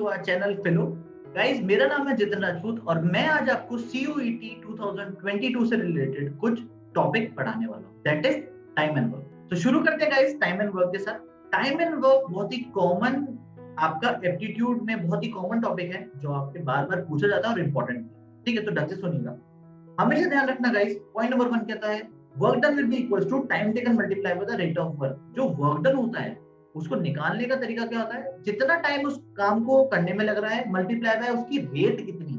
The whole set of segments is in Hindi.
Our channel फिलो। गाइस, मेरा नाम है जितिन राजपूत और मैं आज आपको CUET 2022 से रिलेटेड कुछ टॉपिक पढ़ाने वाला हूँ, that is time and work. तो शुरू करते हैं गाइस टाइम एंड वर्क के साथ। टाइम एंड वर्क बहुत ही कॉमन, आपका एप्टीट्यूड में बहुत ही कॉमन टॉपिक है जो आपके बार बार पूछा जाता है और इम्पोर्टेंट है। ठीक है, तो ढंग से सुनिएगा, हमेशा ध्यान रखना गाइस। पॉइंट नंबर 1 कहता है work done will be equals to time taken multiply by the rate of work. जो वर्क डन होता है उसको निकालने का तरीका क्या होता है, जितना टाइम उस काम को करने में लग रहा है मल्टीप्लाई बाय उसकी रेट कितनी।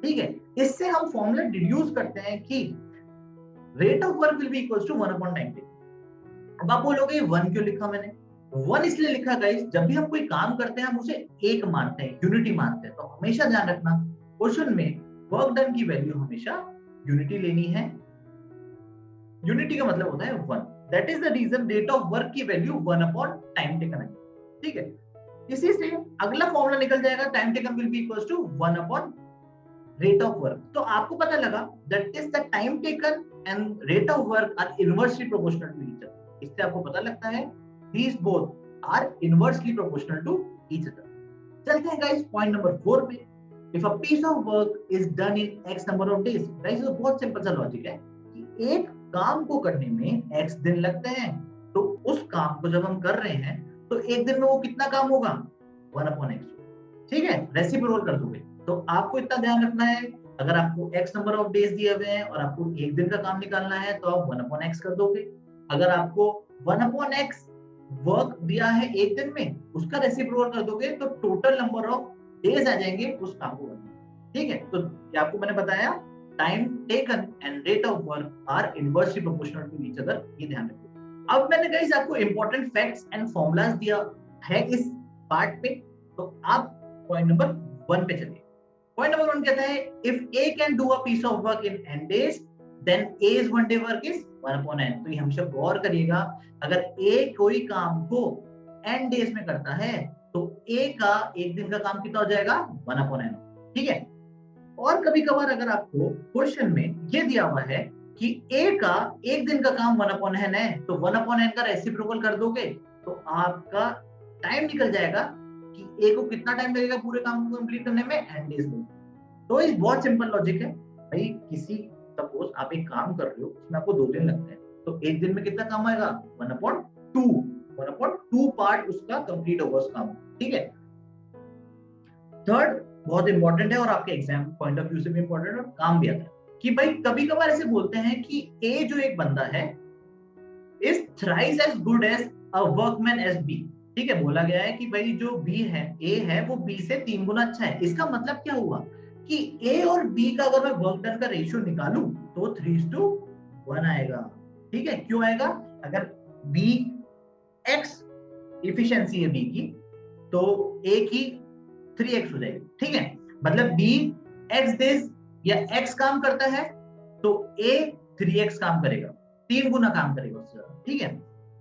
ठीक है, इससे हम फॉर्मूला डिड्यूस करते हैं कि rate of work will be equals to 1 upon time taken. अब आप बोलोगे 1 क्यों लिखा मैंने? 1 इसलिए लिखा गाइस, जब भी हम कोई काम करते हैं हम उसे एक मानते हैं, यूनिटी मानते हैं। तो हमेशा ध्यान रखना क्वेश्चन में वर्क डन की वैल्यू हमेशा यूनिटी लेनी है। यूनिटी का मतलब होता है 1। That is the reason rate of work की वैल्यू 1 अपॉन टाइम टेकन है। ठीक है, इसी से अगला फॉर्मूला निकल जाएगा, time taken will be equals to 1 upon rate of work. तो आपको पता लगा that is the time taken and rate of work are inversely proportional to each other. इससे आपको पता लगता है these both are inversely proportional to each other. चलते हैं गाइस पॉइंट नंबर 4 पे। If a piece of work is done in X number of days, guys ये बहुत सिंपल सा लॉजिक है कि एक काम को करने में X दिन लगते हैं, तो उस काम को जब हम कर रहे हैं तो एक दिन में वो कितना काम होगा, 1 अपॉन X। ठीक है, रेसिप्रोकल कर दोगे तो आपको इतना ध्यान रखना है, अगर आपको X नंबर ऑफ डेज दिए हुए हैं और आपको एक दिन का काम निकालना है तो आप 1 अपॉन X कर दोगे। अगर आपको 1 अपॉन X वर्क दिया है एक दिन में, उसका रेसिप्रोकल कर दोगे तो टोटल नंबर ऑफ डेज आ जाएंगे उस काम को करने। ठीक है, तो ये आपको मैंने बताया time taken and rate of work are inversely proportional to each other, ये ध्यान रखो। अब मैंने गाइस आपको इंपॉर्टेंट फैक्ट्स एंड फॉर्मूलाज दिया है इस पार्ट पे, तो आप पॉइंट नंबर 1 पे चलिए। पॉइंट नंबर 1 कहता है if A can do a piece of work in n days then A's one day work is 1 upon n। तो ये हमेशा गौर करिएगा, अगर A कोई काम को n डेज में करता है तो A का एक दिन का काम कितना हो जाएगा, 1 upon n। ठीक है, और कभी कभार अगर आपको क्वेश्चन में ये दिया हुआ है कि A का एक दिन का काम 1 upon n है, तो 1 upon n का रेसिप्रोकल कर दोगे तो आपका टाइम निकल जाएगा कि A को कितना टाइम लगेगा पूरे काम को कंप्लीट करने में, n डेज में। तो ये बहुत सिंपल लॉजिक है भाई। किसी सपोज आप एक काम कर रहे हो उसमें आपको 2 दिन लगते हैं, तो एक दिन में कितना काम आएगा, 1 अपॉन 2 पार्ट उसका कंप्लीट होगा उस काम। ठीक है, थर्ड बहुत इंपॉर्टेंट है और आपके एग्जाम पॉइंट ऑफ व्यू से भी इंपॉर्टेंट और काम भी आता है कि भाई कभी कभार ऐसे बोलते हैं कि ए जो एक बंदा है is thrice as good as a workman as B. ठीक है, बोला गया है कि भाई जो बी है, ए है, वो बी से 3 गुना अच्छा है। इसका मतलब क्या हुआ कि ए और बी का अगर मैं वर्क डन का रेशियो निकालूं तो 3:1 आएगा। ठीक है, क्यों आएगा, अगर बी एक्स इफिशिएंसी है बी की तो ए की 3x हो जाएगी। ठीक है, मतलब बी एक्स डेज या एक्स काम करता है तो ए 3x काम करेगा, 3 गुना काम करेगा उससे ज्यादा। ठीक है,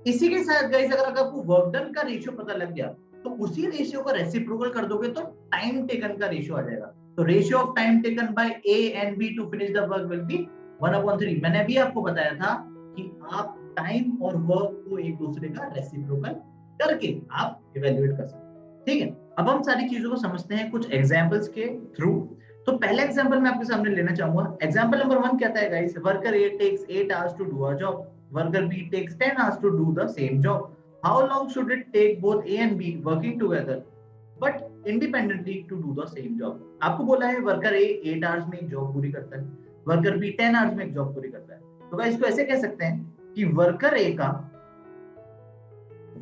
इसी के साथ गाइस अगर आपको वर्क डन का रेशियो पता लग गया तो उसी रेशियो का रेसिप्रोकल कर दोगे तो टाइम टेकन का रेशियो आ जाएगा। तो ratio of time taken by A and B to finish the work will be 1/3। मैंने अभी आपको बताया था कि आप टाइम और वर्क को एक दूसरे का रेसिप्रोकल करके आप इवैल्यूएट कर सकते हैं। ठीक है, अब हम सारी चीजों को समझते हैं कुछ एग्जांपल्स के थ्रू। तो पहला एग्जांपल मैं आपके सामने लेना चाहूंगा। एग्जांपल नंबर 1 कहता है guys worker A takes 8 hours to do a job, worker B takes 10 hours to do the same job. How long should it take both A and B working together but independently to do the same job? आपको बोला है वर्कर ए 8 hours में एक जॉब पूरी करता है, वर्कर बी 10 hours में एक जॉब पूरी करता है। तो गाइस इसको ऐसे कह सकते हैं कि वर्कर ए का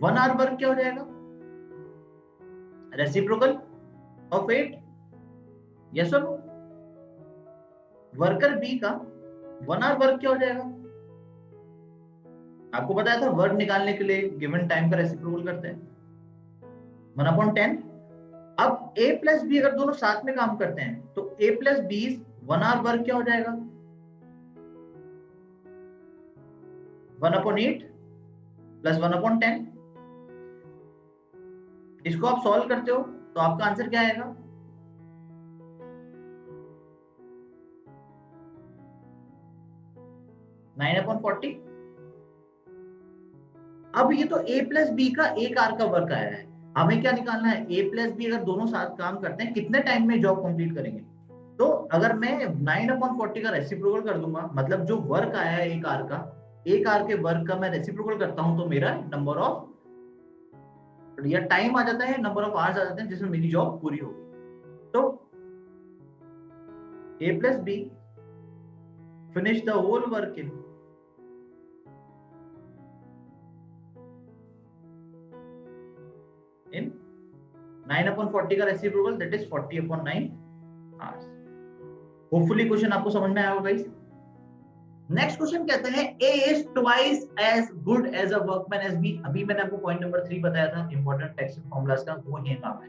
1 hour वर्क क्या हो जाएगा, रेसिप्रोकल ऑफ 8, यस और नो। वर्कर बी का 1 hour वर्क क्या हो जाएगा, आपको बताया था वर्क निकालने के लिए गिवन टाइम का रेसिप्रोकल करते हैं 1/10। अब a प्लस बी अगर दोनों साथ में काम करते हैं तो a plus B 1 hour work क्या हो जाएगा, 1/8 प्लस 1/10। इसको आप सॉल्व करते हो तो आपका आंसर क्या आएगा, 9/40। अब ये तो a प्लस बी का 1 hour का वर्क आया है, हमें क्या निकालना है, ए प्लस बी अगर दोनों साथ काम करते हैं कितने टाइम में जॉब कंप्लीट करेंगे। तो अगर मैं 9/40 का रेसिप्रोकल कर दूंगा, मतलब जो वर्क आया है एक आर का, एक आर के वर्क का मैं रेसिप्रोकल करता हूं, तो मेरा नंबर ऑफ या टाइम आ जाता है, नंबर ऑफ आवर्स आ जाते हैं जिसमें मेरी जॉब पूरी होगी। तो A plus B finish the whole work in 9/40 का reciprocal, that is 40/9 hours. Hopefully question आपको समझ में आया होगा गाइस। नेक्स्ट क्वेश्चन कहते हैं A is twice as good as a workman as B. अभी मैंने आपको पॉइंट नंबर 3 बताया था इंपॉर्टेंट टेक्स्ट फॉर्मूलाज का, वो ये काम है।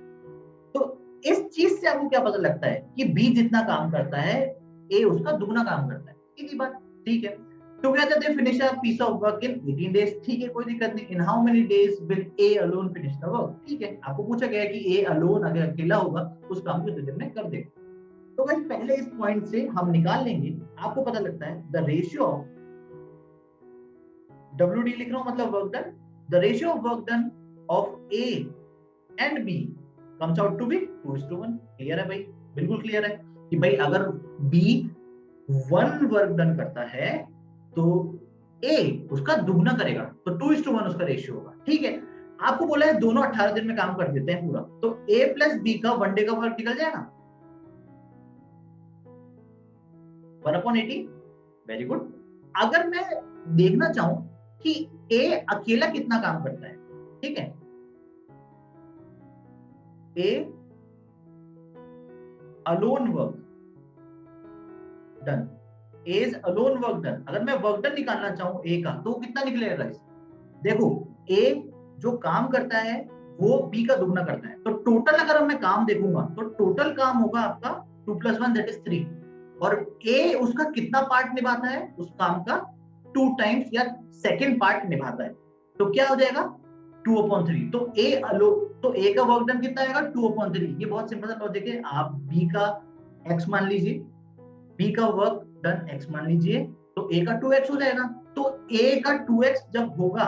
तो इस चीज से आपको क्या पता लगता है कि बी जितना काम करता है ए उसका दुगना काम करता है। सीधी बात, ठीक है। Together they finish a piece of work in 18 days, ठीक है, कोई दिक्कत नहीं। In how many days will A alone finish the work, ठीक है। आपको पूछा गया है कि ए अलोन अगर अकेला होगा उस काम को कितने दिन में कर देगा। तो गाइस पहले इस पॉइंट से हम निकाल लेंगे, आपको पता लगता है द रेशियो ऑफ WD लिख रहा हूं मतलब work done, the ratio of work done of A and B comes out to be 2:1। Clear है भाई, बिल्कुल क्लियर है कि भाई अगर बी 1 वर्क डन करता है तो ए उसका दुगना करेगा, तो 2:1 उसका रेशियो होगा, ठीक है। आपको बोला है दोनों 18 दिन में काम कर देते हैं पूरा, तो ए प्लस बी का 1 डे का वर्क निकल जाएगा 1/80। Very good. अगर मैं देखना चाहूं कि ए अकेला कितना काम करता है, ठीक है, A alone work done, as alone work done, अगर मैं वर्क डन निकालना चाहूं ए का तो कितना निकलेगा गाइस। देखो ए जो काम करता है वो बी का दुगना करता है, तो टोटल अगर मैं काम देखूंगा तो टोटल काम होगा आपका 2 + 1 दैट इज 3, और ए उसका कितना पार्ट निभाता है उस काम का 2 टाइम्स या सेकंड पार्ट निभाता है, तो क्या हो जाएगा 2/3। तो ए अलो, तो ए का वर्क डन कितना आएगा 2/3। ये बहुत सिंपल सा लॉजिक है। आप बी का x मान लीजिए, बी का वर्क डन x मान लीजिए, तो a का 2x हो जाएगा। तो a का 2x जब होगा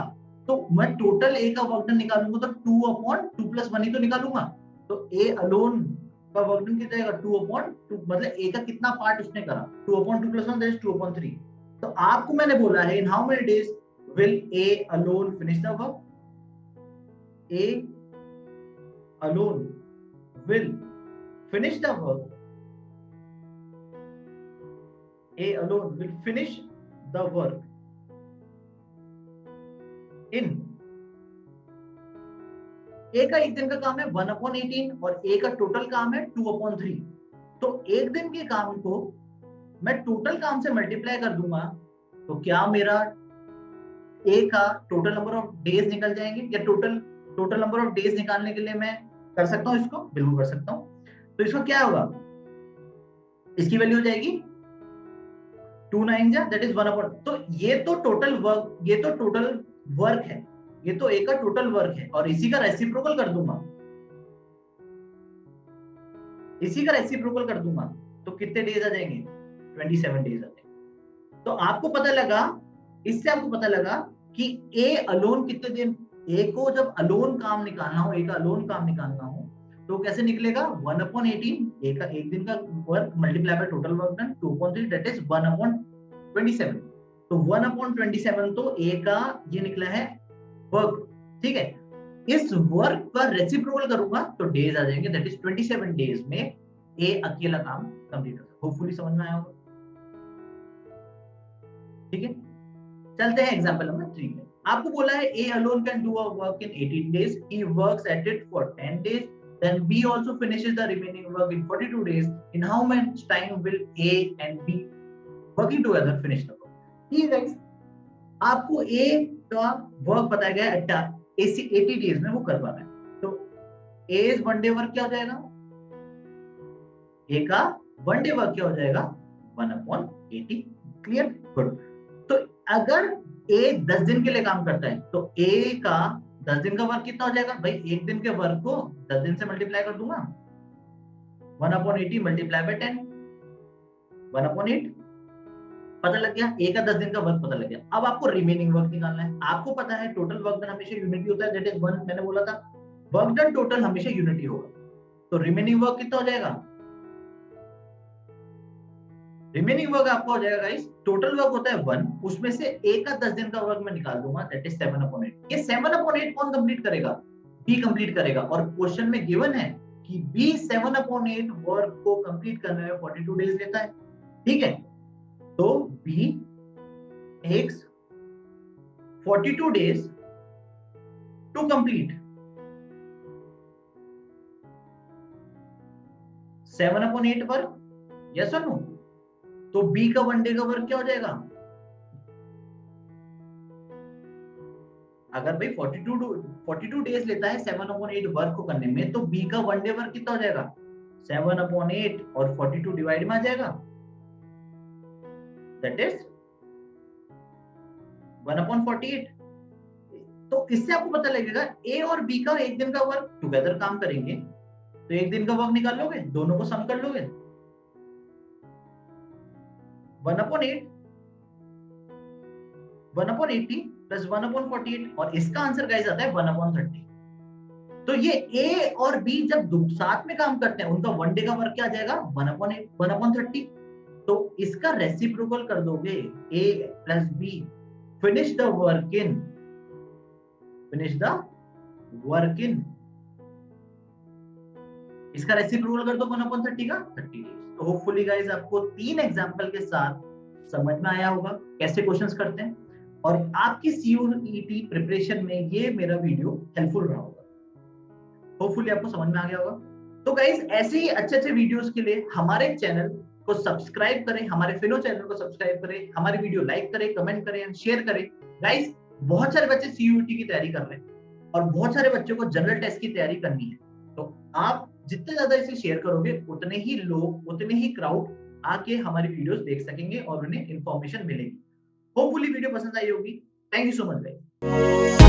तो मैं टोटल a का वर्क डन निकालूंगा तो 2/2 + 1 ही तो निकालूंगा। तो a अलोन का वर्क डन कितना आएगा 2/2, मतलब a का कितना पार्ट उसने करा 2/2 + 1 दैट इज 2/3। तो आपको मैंने बोला है इन how many days will a alone finish the work, a alone will finish the work, A alone will finish the work in, A का एक दिन का काम है 1/18 और A का टोटल काम है 2/3। तो एक दिन के काम को मैं टोटल काम से मल्टीप्लाई कर दूंगा तो क्या मेरा A का टोटल नंबर ऑफ डेज निकल जाएंगे, या टोटल नंबर ऑफ डेज निकालने के लिए मैं कर सकता हूँ इसको, बिल्कुल कर सकता हूँ। तो इसका क्या होगा, इसकी वैल्यू हो जाएगी 2 9 जा दैट इज 1/, तो ये तो टोटल वर्क, ये तो टोटल वर्क है, ये तो ए का टोटल वर्क है, और इसी का रेसिप्रोकल कर दूंगा, इसी का रेसिप्रोकल कर दूंगा तो कितने डेज आ जाएंगे 27 डेज आ जाएंगे। तो आपको पता लगा, इससे आपको पता लगा कि ए अलोन कितने दिन, ए को जब अलोन काम निकालना हो, ए का अलोन काम निकालना हो तो कैसे निकलेगा 1/18, ए का एक दिन का work multiply by total work done 2/3 that is 1/27। तो 1/27 तो ए का ये निकला है वर्क, ठीक है। इस वर्क का रेसिप्रोकल करूंगा तो डेज आ जाएंगे दैट इज 27 डेज में ए अकेला काम कंप्लीट होगा। होपफुली समझ में आया होगा, ठीक है। चलते हैं एग्जांपल नंबर 3 में। आपको बोला है A alone can do a work in 18 days, he works at it for 10 days, then B also finishes the remaining work in 42 days. In how much time will A and B working together finish the work? ठीक है गाइस, आपको A का वर्क बताया गया है 80 डेज में वो कर पा रहा है, तो A's 1 डे वर्क क्या हो जाएगा, A का 1 डे वर्क क्या हो जाएगा 1/80। Clear, good. तो अगर A 10 दिन के लिए काम करता है तो A का 10 दिन का वर्क कितना हो जाएगा भाई, एक दिन के वर्क को 10 दिन से मल्टीप्लाई कर दूंगा 1/80 मल्टीप्लाई बाय 10 1/8, पता लग गया। ए का 10 दिन का वर्क पता लग गया। अब आपको रिमेनिंग वर्क निकालना है। आपको पता है टोटल वर्क डन हमेशा यूनिटी होता है दैट इज 1, मैंने बोला था। वर्क डन टोटल हमेशा यूनिटी होगा, तो रिमेनिंग वर्क कितना हो जाएगा? रिमेनिंग वर्क आपका हो जाएगा गाइस, टोटल वर्क होता है 1, उसमें से a का 10 दिन का वर्क मैं निकाल दूंगा, दैट इज 7/8। ये 7/8 कौन कंप्लीट करेगा? b कंप्लीट करेगा, और क्वेश्चन में गिवन है कि b 7/8 वर्क को कंप्लीट करने में 42 डेज लेता है, ठीक है? तो b takes 42 days to complete 7/8 work, yes और नो? तो b का 1 डे का वर्क क्या हो जाएगा? अगर भाई 42 डेज लेता है 7/8 वर्क को करने में, तो b का 1 डे वर्क कितना हो जाएगा? 7/8 और 42 डिवाइड में आ जाएगा, दैट इज 1/48। तो इससे आपको पता लगेगा a और b का एक दिन का वर्क टुगेदर काम करेंगे, तो एक दिन का वर्क निकाल लोगे, दोनों को सम कर लोगे, 1/8 1/80 प्लस 1/48, और इसका आंसर गाइस आता है 1/30। तो ये a और b जब साथ में काम करते हैं, उनका 1 डे का वर्क क्या आ जाएगा? 1/8 1/30। तो इसका रेसिप्रोकल कर दोगे, a plus b, finish the work in इसका रेसिप्रोकल कर दो 1/30 का 30 डेज। तो होपफुली गाइस आपको 3 एग्जांपल के साथ समझ में आया होगा कैसे क्वेश्चंस करते हैं, और आपकी सीयूईटी प्रिपरेशन में ये मेरा वीडियो हेल्पफुल रहा होगा। होपफुली आपको समझ में आ गया होगा। तो गाइस ऐसे ही अच्छे अच्छे वीडियोस के लिए हमारे चैनल को सब्सक्राइब करें, हमारे फिनो चैनल को सब्सक्राइब करें, हमारी वीडियो लाइक करें, कमेंट करें एंड शेयर करें। गाइस बहुत सारे बच्चे सीयूईटी की तैयारी कर रहे हैं और बहुत सारे बच्चों को जनरल टेस्ट की तैयारी करनी है, तो आप जितने ज्यादा इसे शेयर करोगे, उतने ही लोग, उतने ही क्राउड आके हमारी वीडियोस देख सकेंगे और उन्हें इंफॉर्मेशन मिलेगी। होपफुली वीडियो पसंद आई होगी। Thank you so much guys.